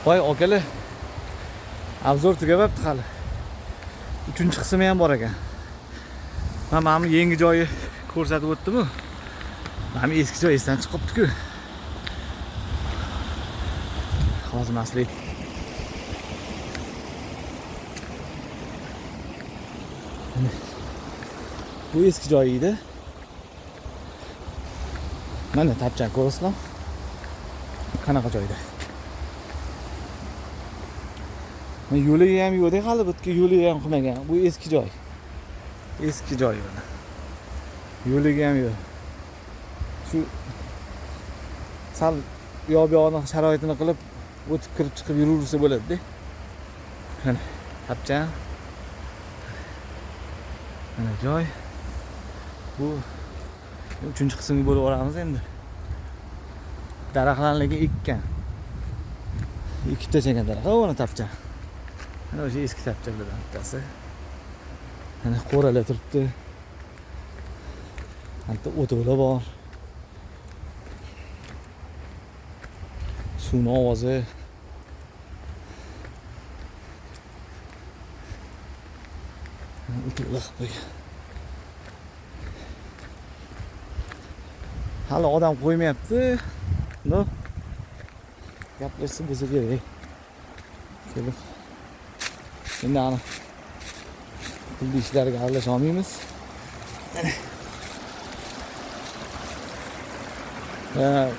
Voy akalar. Obzor tugamabdi hali. 3-qismi ham bor ekan. Mana bu yangi joyi ko'rsatib o'tdim-ku. Mana eski joy esdan chiqibdi-ku. Hozir maslik. Bu eski joy edi. Mana tapchan ko'rsam. Qanaqa joyda? Men yo'li ham yo'qda hali bitga yo'li ham qilmagan. Bu eski joy. Eski joy mana. Yo'li ham yo'q. Shu sal yo'q-yo'qni sharoitini qilib o'tib kirib chiqib yuraversa bo'ladi-da. Mana tapchan. Mana joy. Bu 3-qismga bo'lib olamiz endi. Daraxtlarga ekkan. Ikkita chekan daraxt, ona tapchan. Mana o'sha eski tapchalardan bittasi. Mana qo'ralar turibdi. Hatto o'to'lar bor. Suvning ovozi. O'to'lar qilib qo'ygan. Hali odam qo'ymayapti. No. Gaplashsa bo'lsa kerak. Kelib. Endi ana pulli ishlarga aralasha olmaymiz.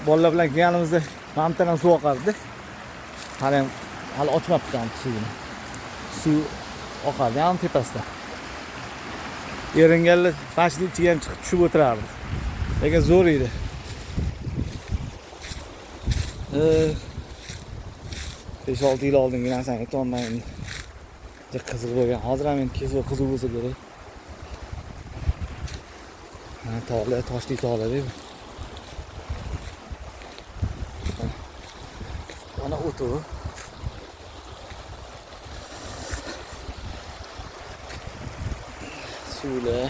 Bolalar bilan kelganimizda mamtadan suv oqardi. Hali ochmabdi ham suvini. Suv oqardi ham tepasida. Eringanlar tashning ichiga ham chiqib tushib o'tirardi. Lekin zo'r edi. 5-6 yil oldingi narsani aytolmayman. Juda qiziq bo'lgan. Hozir ham endi qiziq bo'lsa kerak. Mana tog'lar, toshli tog'lar edi. Mana o'tov. Suvlar.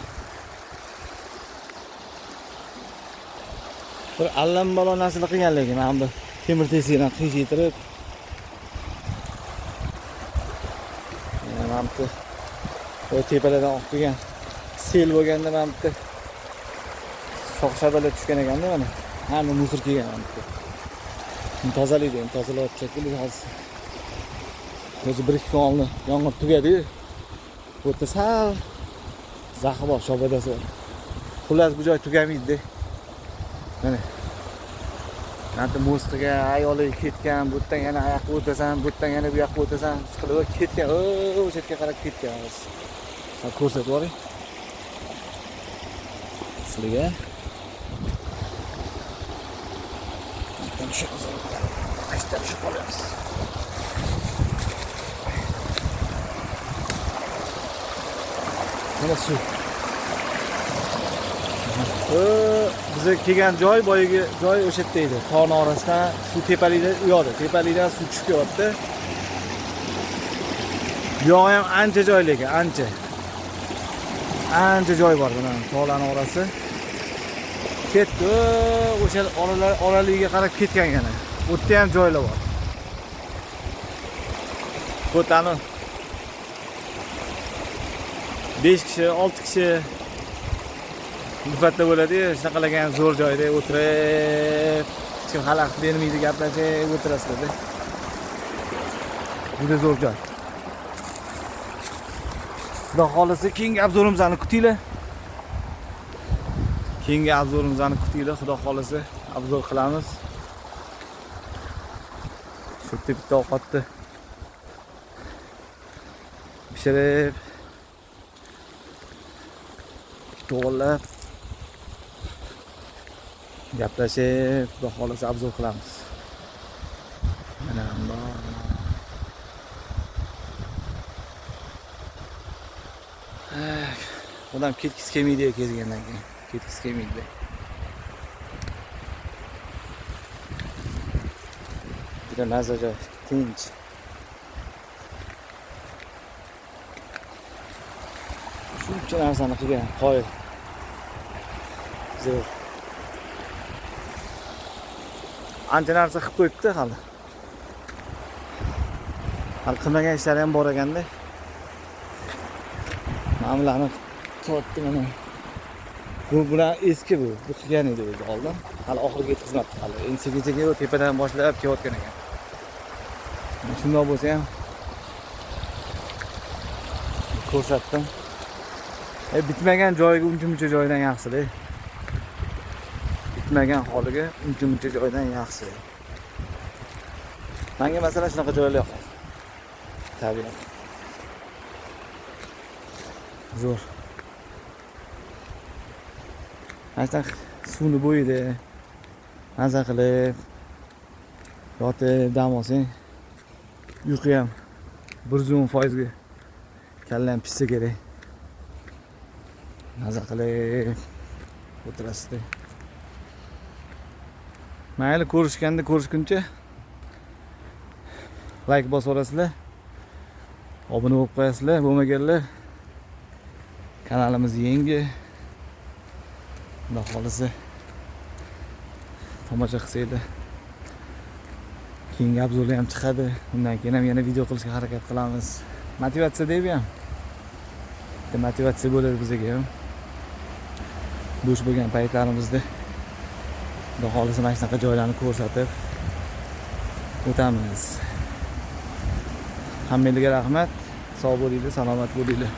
Bir allambalo narsalar qilgan lekin mana bu temir tesidan qiyshaytirib. Mana bu tepalardan oqib kelgan sel bo'lganda mana bu shox-shabalar tushgan ekanda mana. Hamma musor kelgan mana bu. Tozalaydi, tozalab chekilib hozir. O'zi 1-2 kun oldin yong'in tugadi. Bu yerda sal zaxi bor, shobadasi bor. Xullas bu joy tugamaydi-da. Mana. Nanti mostiga ayollar ketgan, bu yerdan yana oyoqqa o'tasan, bu yerdan yana bu yoqqa o'tasan, chiqib ketgan. O'sha yerga qarab ketgan hozir. Mana ko'rsatib yuboring. Sizlarga. Ashta shu qolyapmiz. Mana suv. Bize kelgan joy boyagi joy o'sha yerda edi. Tog'ning orasidan suv tepalikda u yoqda, tepalikdan suv tushib kelyapti. Bu yoq ham ancha joy lekin, ancha. Ancha joy bor mana tog'larning orasi. Ketdi, o'sha oraligiga qarab ketgan yana. Bu yerda ham joylar bor. Bu tani 5 kishi, 6 kishi Gufatda bo'ladi, shunaqalagan zo'r joyda o'tirib, hech kim xalaqit bermaydi, gaplashib o'tirasizlar. Juda zo'r joy. Xudo xolisa keyingi obzorimizni kutinglar. Keyingi obzorimizni kutinglar, xudo xolisa obzor qilamiz. Shu bitta ovqatni pishirib, to'g'rilab gaplashib, xudo xolisa obzor qilamiz. Mana bunday. Odam ketgisi kelmaydi kezgandan keyin. Ketgisi kelmaydi. Juda mazza joy, tinch. Shuncha narsani qilgan qoyil. Zo'r. Ancha narsa qilib qo'yibdi hali. Hali qilmagan ishlari ham bor ekanda. Mana bularni tortdim mana. Bular eski bu. Bu qilgan edi o'zi oldin. Hali oxiriga yetkazmabdi hali. Endi sekin-sekin tepadan boshlab kelayotgan ekan. Shundoq bo'lsa ham ko'rsatdim. Bitmagan joyiga uncha-muncha joydan yaxshi-da. Bitmagan holiga uncha-muncha joydan yaxshi. Menga masalan shunaqa joylar yoqadi. Tabiat. Zo'r. Aytaq suvni bo'yida maza qilib yotib dam olsang, uyqu ham 110% ga kallam pishsa kerak. Maza qilib o'tirasizda. Mayli ko'rishguncha like bosib o'rasizlar. Obuna bo'lib qo'yasizlar, bo'lmaganlar kanalimiz yangi. Xudo xolisa tomosha qilsanglar. Keyingi obzorlar ham chiqadi. Undan keyin ham yana video qilishga harakat qilamiz. Motivatsiya deymi ham. Bitta motivatsiya bo'ladi bizga ham. Bo'sh bo'lgan paytlarimizda Xudo xolisa mana shunaqa joylarni ko'rsatib o'tamiz. Hammangizga rahmat. Sog' bo'linglar, salomat bo'linglar.